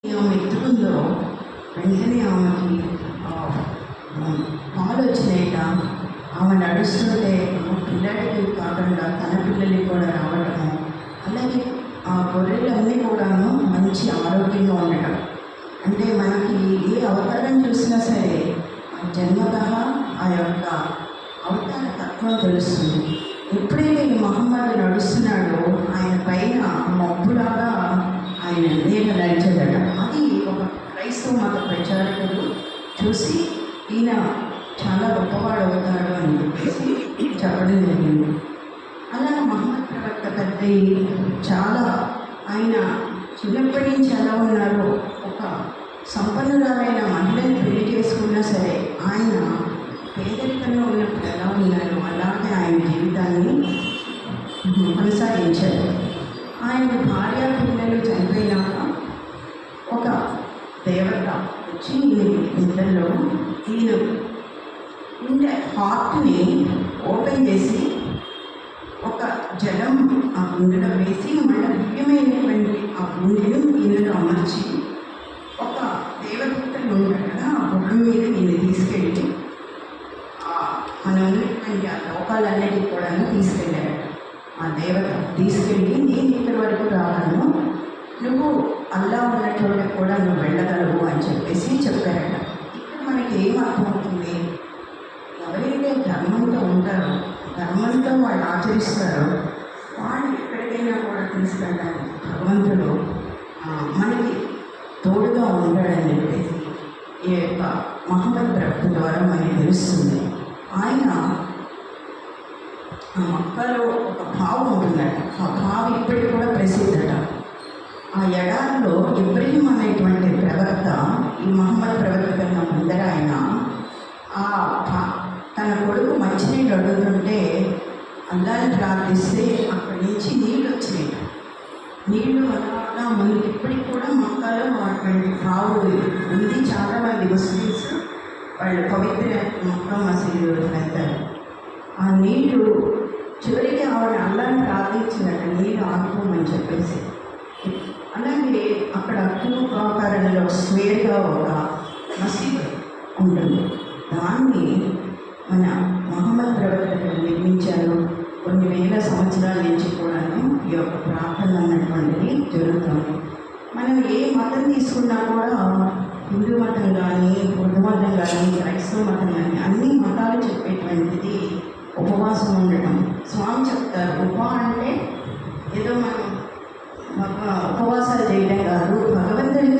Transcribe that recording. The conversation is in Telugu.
ఆమె ఎత్తుకుందో వెంటనే ఆమెకి పాలు వచ్చినాయిట. ఆమె నడుస్తుంటే పిల్లడికి కాకుండా తన పిల్లలకి కూడా రావడము, అలాగే ఆ గొర్రెలన్నీ కూడాను మంచి ఆరోగ్యంగా ఉండటం. అంటే మనకి ఏ అవతారం చూసినా సరే జన్మతః ఆ యొక్క అవతార తత్వం తెలుస్తుంది. ఎప్పుడైతే ఈ మహమ్మద్ నడుస్తున్నాడో ఆయన పైన మబ్బులాగా ఆయన నేల నడిచేదట. అది ఒక క్రైస్తవ మత ప్రచారకుడు చూసి ఈయన చాలా గొప్పవాడు అవుతాడు అని చెప్పేసి చెప్పడం జరిగింది. అలా మహమ్మద్ ప్రవక్త పెద్దయ్యి చాలా ఆయన చిన్నప్పటి నుంచి ఎలా ఉన్నారో, ఒక సంపన్నురాలైన మహిళని పెళ్లి చేసుకున్నా సరే ఆయన పేదరికంలో ఉన్నప్పుడు ఎలా ఉన్నారు అలాగే ఆయన జీవితాన్ని కొనసాగించారు. ఆయన భార్య పిల్లలు చనిపోయినాక ఒక దేవత వచ్చి నిద్రలో ఈయన ఉండే హార్ట్ని ఓపెన్ చేసి ఒక జలం ఆ గుండెలో వేసి మళ్ళీ దివ్యమైనటువంటి ఆ గుండెను ఈయనలో అమర్చి ఒక దేవదూతలు ఉండగా ఆ గుడ్డ మీద ఈయన తీసుకెళ్ళి మనం ఉన్నటువంటి ఆ లోకాలన్నిటికీ కూడా తీసుకెళ్ళాడు. ఆ దేవత తీసుకెళ్ళి నేను ఇక్కడి వరకు రాగలను, నువ్వు అల్లా ఉన్న చోటకి కూడా నువ్వు వెళ్ళగలవు అని చెప్పేసి చెప్పారట. ఇక్కడ మనకి ఏం అర్థమవుతుంది, ఎవరైతే ధర్మంతో ఉంటారో, ధర్మంతో వాళ్ళు ఆచరిస్తారో వాళ్ళు ఎక్కడికైనా కూడా తీసుకెళ్ళడానికి భగవంతుడు మనకి తోడుగా ఉంటాడని చెప్పేసి ఈ యొక్క మహమ్మద్ ప్రవక్త ద్వారా మనకి తెలుస్తుంది. ఆయన ఆ మక్కలో ఒక భావం ఉంటుందట. ఆ భావం ఇప్పటికి కూడా ప్రసిద్ధట. ఆ ఎడారిలో ఇబ్రహీం అనేటువంటి ప్రవక్త, ఈ మహమ్మద్ ప్రవక్త కన్నా ముందర ఆయన తన కొడుకు మంచినీళ్ళు అడుగుతుంటే అల్లాని ప్రార్థిస్తే అక్కడి నుంచి నీళ్ళు వచ్చినాయి. నీళ్లు అలాగా ముందు ఇప్పటికి కూడా మక్కాలో అటువంటి భావం ఉంది. చాలామంది ముస్లిమ్స్ వాళ్ళు పవిత్ర మక్కా మసీదు వెళ్తారు. ఆ నీళ్లు చివరికి ఆవిడ అల్లాని ప్రార్థించినట్టు నీళ్ళు ఆడుకోమని చెప్పేసి. అలాగే అక్కడ తూర్పు ఆకారంలో స్క్వేర్గా ఒక మసీదు ఉంటుంది. దాన్ని మన మహమ్మద్ ప్రవక్త నిర్మించారు. కొన్ని వేల సంవత్సరాల నుంచి కూడాను ఈ యొక్క ప్రార్థన అన్నటువంటిది జరుగుతుంది. మనం ఏ మతం తీసుకున్నా కూడా హిందూ మతం కానీ, బుద్ధ మతం కానీ, క్రైస్తవ మతం కానీ అన్ని మతాలు చెప్పేటువంటిది ఉపవాసం ఉండటం. స్వామి చెప్తారు, అంటే ఏదో మనం ఉపవాసాలు చేయడం కాదు, భగవంతుడికి